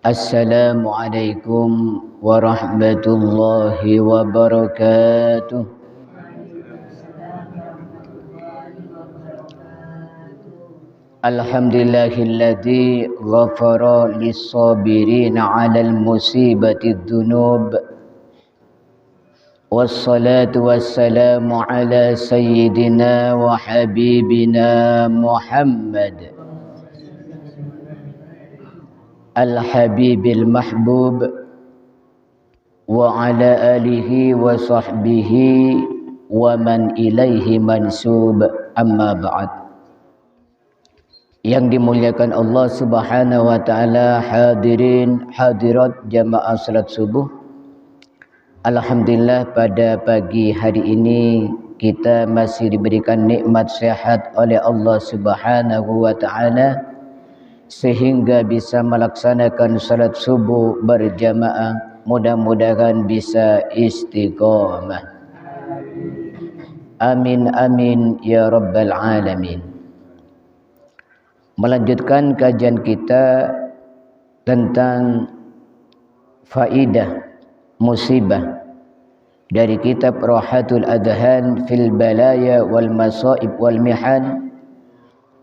Assalamualaikum warahmatullahi wabarakatuh. Alhamdulillahilladzi ghafara lis-sabirina 'alal musibati dzunub. Wassalatu wassalamu ala sayyidina wa habibina Muhammad Al-Habibil Mahbub wa ala alihi wa sahbihi wa man ilaihi mansub, amma ba'd. Yang dimuliakan Allah Subhanahu wa taala, hadirin hadirat jamaah salat subuh. Alhamdulillah pada pagi hari ini kita masih diberikan nikmat sehat oleh Allah Subhanahu wa taala sehingga bisa melaksanakan salat subuh berjamaah. Mudah-mudahan bisa istiqamah. Amin amin ya rabbal alamin. Melanjutkan kajian kita tentang faidah musibah dari kitab Rahatul Adhan fil Balaya wal Masaib wal Mihan.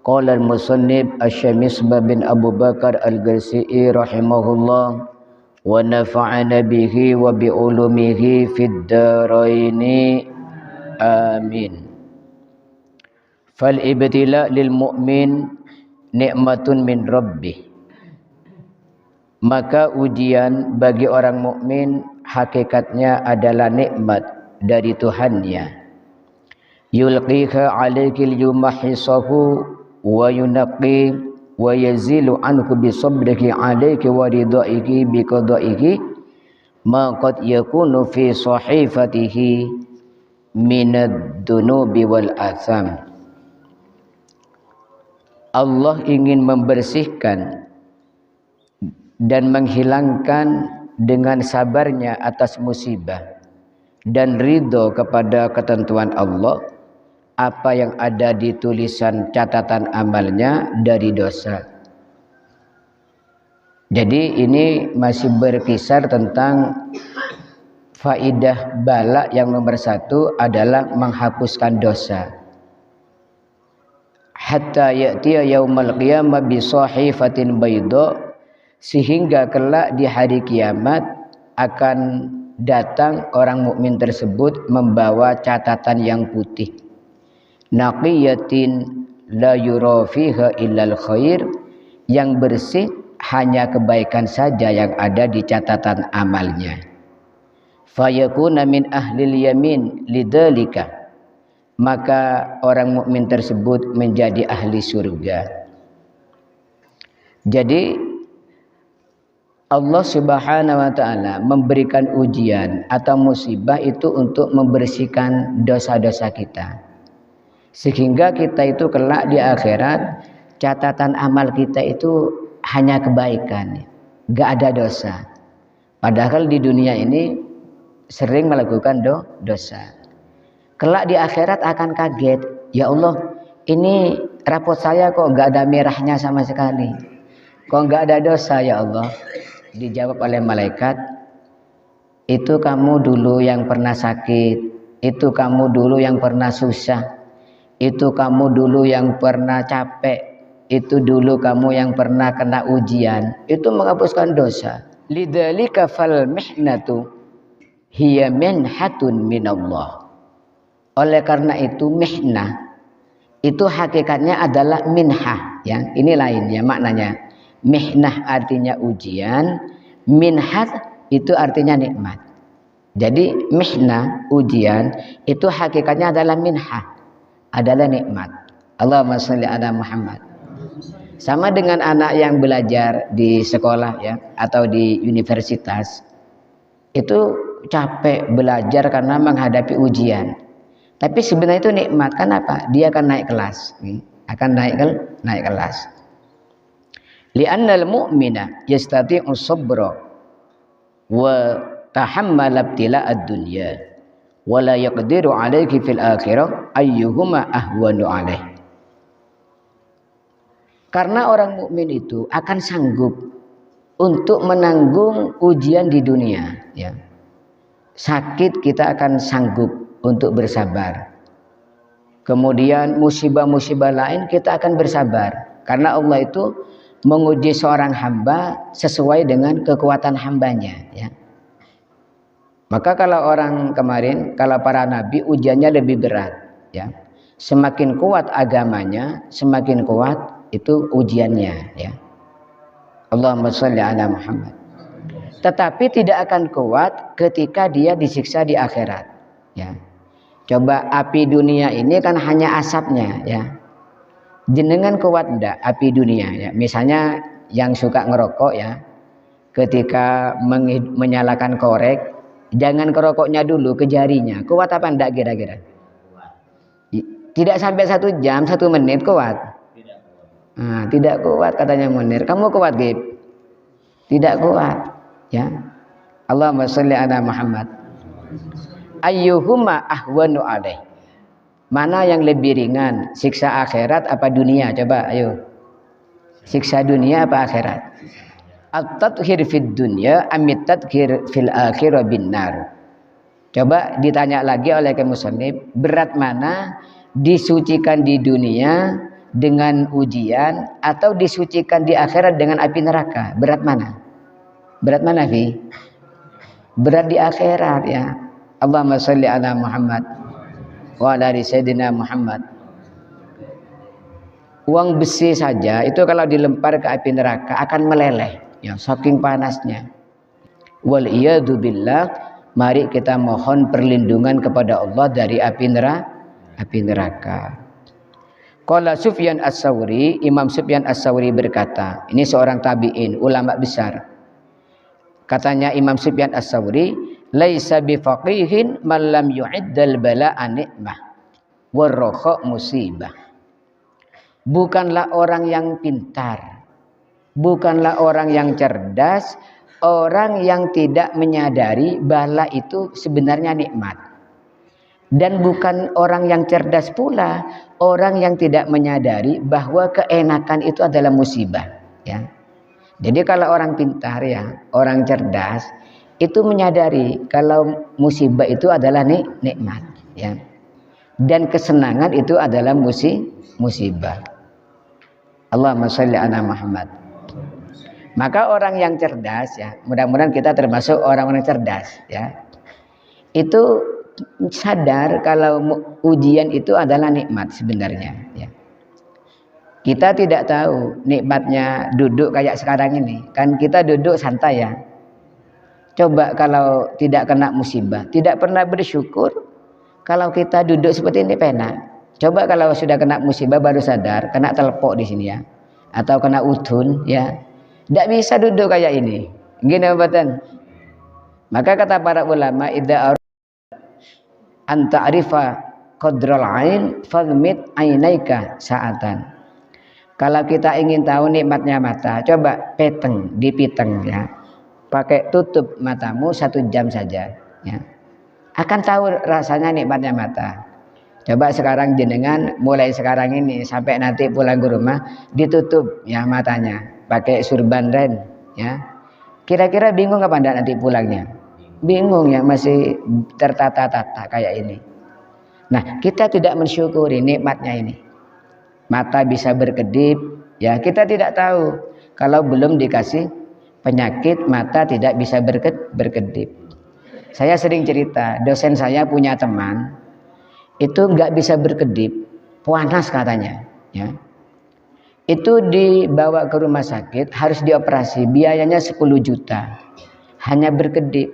Qala al-musannif Asy-Syamisbah bin Abu Bakar Al-Garsi'i rahimahullah wa nafa'ana bihi wa bi ulumihi fid dharaini amin. Fal ibtila lil mu'min nikmatun min rabbih. Maka ujian bagi orang mukmin hakikatnya adalah nikmat dari Tuhannya. Yulqiha 'alaika liyumahhisahu wa yunaqi wa yazilu anhu bi sabriki 'alaika wa ridaihi bi qada'ihi ma qad yakunu fi sahifatihi minad dunubi wal atham. Allah ingin membersihkan dan menghilangkan dengan sabarnya atas musibah dan ridho kepada ketentuan Allah apa yang ada di tulisan catatan amalnya dari dosa. Jadi ini masih berkisar tentang faidah bala yang nomor satu adalah menghapuskan dosa. Hatta ya'tiya yaumal qiyamah bi sahifatin bayda, sehingga kelak di hari kiamat akan datang orang mukmin tersebut membawa catatan yang putih. Naqiyatin la yura fiha illal khair, yang bersih hanya kebaikan saja yang ada di catatan amalnya. Fayakuna min ahlil yamin lidzalika, maka orang mukmin tersebut menjadi ahli surga. Jadi Allah Subhanahu wa taala memberikan ujian atau musibah itu untuk membersihkan dosa-dosa kita. Sehingga kita itu kelak di akhirat catatan amal kita itu hanya kebaikan, gak ada dosa. Padahal di dunia ini sering melakukan dosa. Kelak di akhirat akan kaget, ya Allah, ini rapot saya kok gak ada merahnya sama sekali, kok gak ada dosa ya Allah. Dijawab oleh malaikat, itu kamu dulu yang pernah sakit, itu kamu dulu yang pernah susah, itu kamu dulu yang pernah capek, itu dulu kamu yang pernah kena ujian. Itu menghapuskan dosa. Lidzalika fal mihnatu hiya minhatun minallah. Oleh karena itu mihnah itu hakikatnya adalah minhah, ya. Ini lain ya maknanya. Mihnah artinya ujian, minhat itu artinya nikmat. Jadi mihnah ujian itu hakikatnya adalah minhah, adalah nikmat. Allahumma sholli ala Muhammad. Sama dengan anak yang belajar di sekolah ya atau di universitas, itu capek belajar karena menghadapi ujian. Tapi sebenarnya itu nikmat. Kenapa? Dia akan naik kelas, akan naik kelas. Li'annal mu'mina yastati'u sabra wa tahammala ibtila'ad dunya wa la yaqdiru 'alaihi fil akhirah ayyuhuma ahwanu 'alaih. Karena orang mukmin itu akan sanggup untuk menanggung ujian di dunia, ya. Sakit kita akan sanggup untuk bersabar. Kemudian musibah-musibah lain kita akan bersabar, karena Allah itu menguji seorang hamba sesuai dengan kekuatan hambanya, ya. Maka kalau orang kemarin, kalau para nabi ujiannya lebih berat, ya. Semakin kuat agamanya, semakin kuat itu ujiannya, ya. Allahumma sholli ala Muhammad. Tetapi tidak akan kuat ketika dia disiksa di akhirat, ya. Coba api dunia ini kan hanya asapnya, ya. Jenengan kuat enggak api dunia, ya. Misalnya yang suka ngerokok, ya, ketika menyalakan korek, jangan kerokoknya dulu ke jarinya, kuat apa enggak kira-kira? Tidak sampai 1 jam, 1 menit kuat. Nah, tidak kuat katanya Munir. Kamu kuat, Gib? Tidak kuat. Ya, Allahumma sholli ala Muhammad. Ayyuhuma ahwanu alaih. Mana yang lebih ringan, siksa akhirat apa dunia? Coba, ayo. Siksa dunia apa akhirat? At-tadhhir fid dunya amit tadhhir fil akhirah binnar. Coba ditanya lagi oleh musannif, berat mana disucikan di dunia dengan ujian atau disucikan di akhirat dengan api neraka? Berat mana? Berat mana, Fi? Berat di akhirat, ya. Allahumma sholli ala Muhammad wa ala ali sayyidina Muhammad. Uang besi saja itu kalau dilempar ke api neraka akan meleleh, ya, saking panasnya. Wal iyadu billah, mari kita mohon perlindungan kepada Allah dari api neraka. Qala Sufyan As-Tsauri, Imam Sufyan As-Tsauri berkata, ini seorang tabi'in, ulama besar. Katanya Imam Sufyan As-Tsauri, laisa bifaqihin man lam yu'iddal bala'a nikmah warrakha musibah. Bukanlah orang yang pintar, bukanlah orang yang cerdas, orang yang tidak menyadari bala itu sebenarnya nikmat. Dan bukan orang yang cerdas pula orang yang tidak menyadari bahwa keenakan itu adalah musibah, ya. Jadi kalau orang pintar, ya, orang cerdas itu menyadari kalau musibah itu adalah nikmat, ya. Dan kesenangan itu adalah musibah. Allahumma sholli ala Muhammad. Maka orang yang cerdas, ya, mudah-mudahan kita termasuk orang-orang cerdas, ya. Itu sadar kalau ujian itu adalah nikmat sebenarnya, ya. Kita tidak tahu nikmatnya duduk kayak sekarang ini. Kan kita duduk santai, ya. Coba kalau tidak kena musibah, tidak pernah bersyukur. Kalau kita duduk seperti ini pena. Coba kalau sudah kena musibah baru sadar, kena telepok di sini, ya. Atau kena udhun, ya. Tidak bisa duduk kayak ini. Gini obatan. Maka kata para ulama, idza anta arifa qadral ain fadmit ainaika sa'atan. Kalau kita ingin tahu nikmatnya mata, coba dipiteng, ya. Pakai tutup matamu 1 jam saja, ya. Akan tahu rasanya nikmatnya mata. Coba sekarang jenengan mulai sekarang ini sampai nanti pulang ke rumah ditutup, ya, matanya pakai surban ren, ya. Kira-kira bingung apa enggak nanti pulangnya? Bingung, ya, masih tertata-tata kayak ini. Nah, kita tidak mensyukuri nikmatnya ini. Mata bisa berkedip, ya, kita tidak tahu kalau belum dikasih penyakit mata tidak bisa berkedip. Saya sering cerita, dosen saya punya teman itu nggak bisa berkedip, panas katanya, ya. Itu dibawa ke rumah sakit, harus dioperasi, biayanya 10 juta hanya berkedip.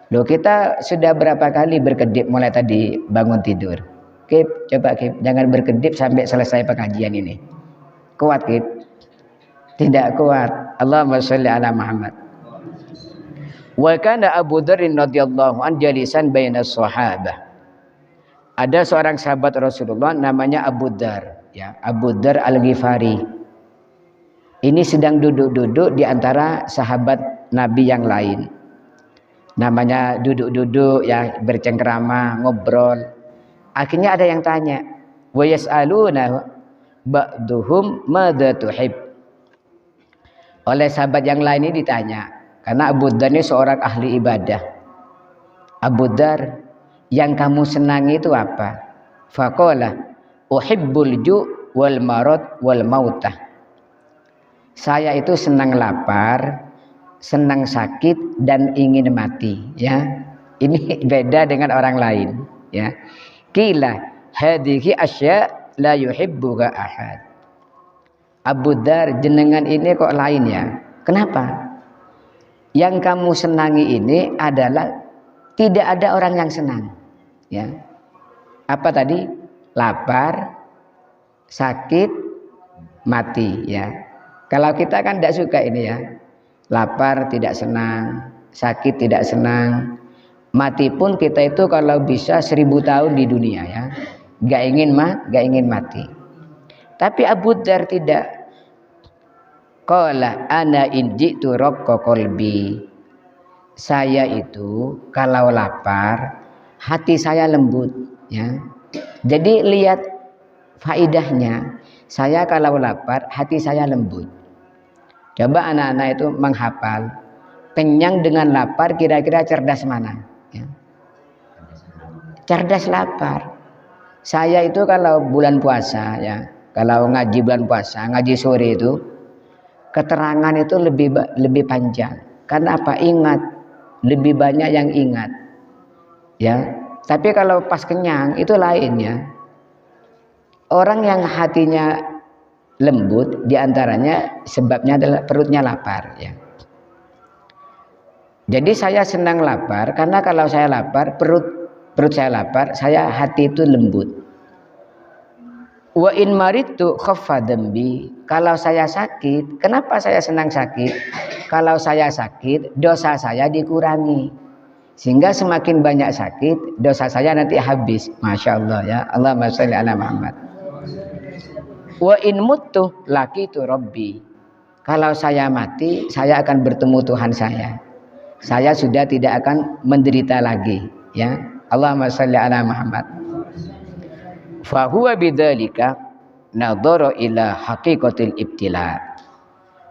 Loh, kita sudah berapa kali berkedip mulai tadi bangun tidur. Kip, coba Kip, jangan berkedip sampai selesai pengajian ini. Kuat, Kip? Tidak kuat. Allahumma sholli ala Muhammad. Wa kana Abu Dzar radhiyallahu an jalisan bainas sahabah. Ada seorang sahabat Rasulullah namanya Abu Dzar, ya, Abu Dzar Al-Ghifari. Ini sedang duduk-duduk di antara sahabat Nabi yang lain. Namanya duduk-duduk, ya, bercengkrama, ngobrol. Akhirnya ada yang tanya, wa yas'aluna ba'duhum madza tuhib. Oleh sahabat yang lain ini ditanya, karena Abu Dzar ini seorang ahli ibadah. Abu Dzar, yang kamu senangi itu apa? Faqala uhibbul ju' wal marad wal mautah. Saya itu senang lapar, senang sakit dan ingin mati, ya. Ini beda dengan orang lain, ya. Qila hadhihi asya la yuhibbuha ahad. Abu Dzar, jenengan ini kok lain ya? Kenapa? Yang kamu senangi ini adalah tidak ada orang yang senang, ya. Apa tadi? Lapar, sakit, mati, ya. Kalau kita kan tidak suka ini, ya. Lapar tidak senang, sakit tidak senang, mati pun kita itu kalau bisa 1000 tahun di dunia, ya. Gak ingin mati. Tapi Abu Dzar tidak. Qala ana in ji'tu raqqa qalbi. Saya itu kalau lapar hati saya lembut, ya. Jadi lihat faidahnya. Saya kalau lapar hati saya lembut. Coba anak-anak itu menghafal kenyang dengan lapar, kira-kira cerdas mana, ya? Cerdas lapar. Saya itu kalau bulan puasa, ya, kalau ngaji bulan puasa, ngaji sore itu keterangan itu lebih panjang. Karena apa? Ingat, lebih banyak yang ingat, ya. Tapi kalau pas kenyang itu lain, ya. Orang yang hatinya lembut diantaranya sebabnya adalah perutnya lapar, ya. Jadi saya senang lapar karena kalau saya lapar, perut saya lapar, saya hati itu lembut. Wa in maridtu khaffa dambi. Kalau saya sakit, kenapa saya senang sakit? Kalau saya sakit, dosa saya dikurangi. Sehingga semakin banyak sakit, dosa saya nanti habis. Masya Allah, ya. Allahumma sholli ala Muhammad. Wa in muttu laqitu rabbi. Kalau saya mati, saya akan bertemu Tuhan saya. Saya sudah tidak akan menderita lagi, ya. Allahumma sholli ala Muhammad. Fahuwa bidzalika nadhara ila haqiqatil ibtila.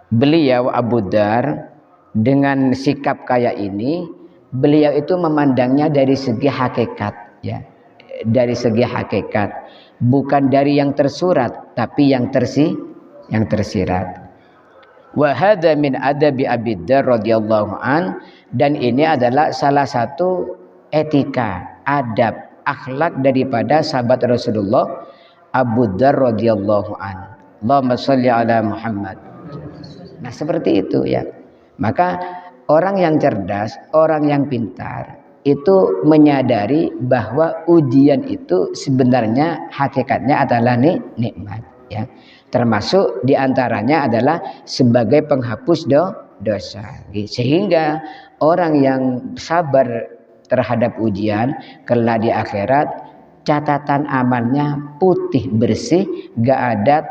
Beliau Abu Dzar dengan sikap kayak ini, beliau itu memandangnya dari segi hakikat, ya. Dari segi hakikat, bukan dari yang tersurat tapi yang tersirat. Wa hadza min adabi Abi Dzar radhiyallahu an, dan ini adalah salah satu etika, adab, akhlak daripada sahabat Rasulullah Abu Dzar radhiyallahu an. Allahumma sholli ala Muhammad. Nah, seperti itu, ya. Maka orang yang cerdas, orang yang pintar itu menyadari bahwa ujian itu sebenarnya hakikatnya adalah nikmat, ya. Termasuk diantaranya adalah sebagai penghapus dosa. Sehingga orang yang sabar terhadap ujian kelak di akhirat, catatan amalnya putih bersih, gak ada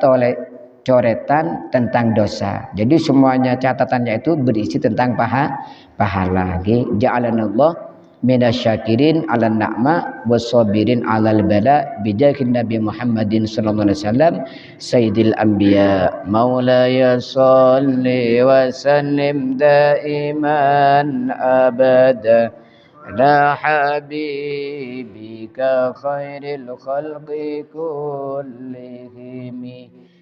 coretan tentang dosa. Jadi semuanya catatannya itu berisi tentang pahala. Ja'alanallah minasyakirin 'alan na'ma wassabirin 'alal bala bijahin Nabi Muhammadin sallallahu alaihi wasallam sayyidil anbiya. Maulaya shalli wa sallim daiman abada ala habibika khairil khalqi kullihim.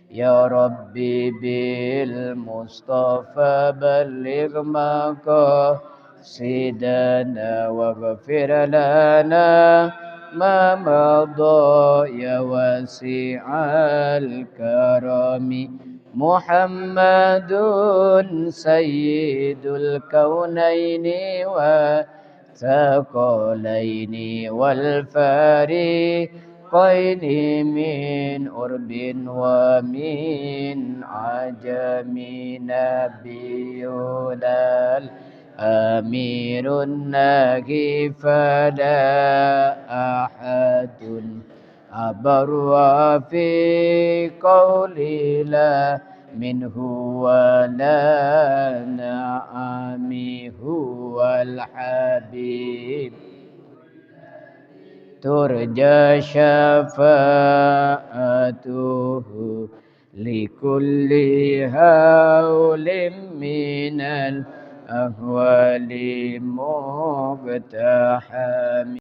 Ya Rabbi bil Mustafa balligh maqasidana waghfir lana ma madha ya wasi'al karami. Muhammadun sayyidul kaunaini wa thaqalaini wal fariqaini min urbin wa min ajami. Nabiyunal amirun nahi fala ahadun abarwa fi qawli la minhu wa la na'ami huwal habib turja syafa'atuhu لكل هول من الأهوال مقتحم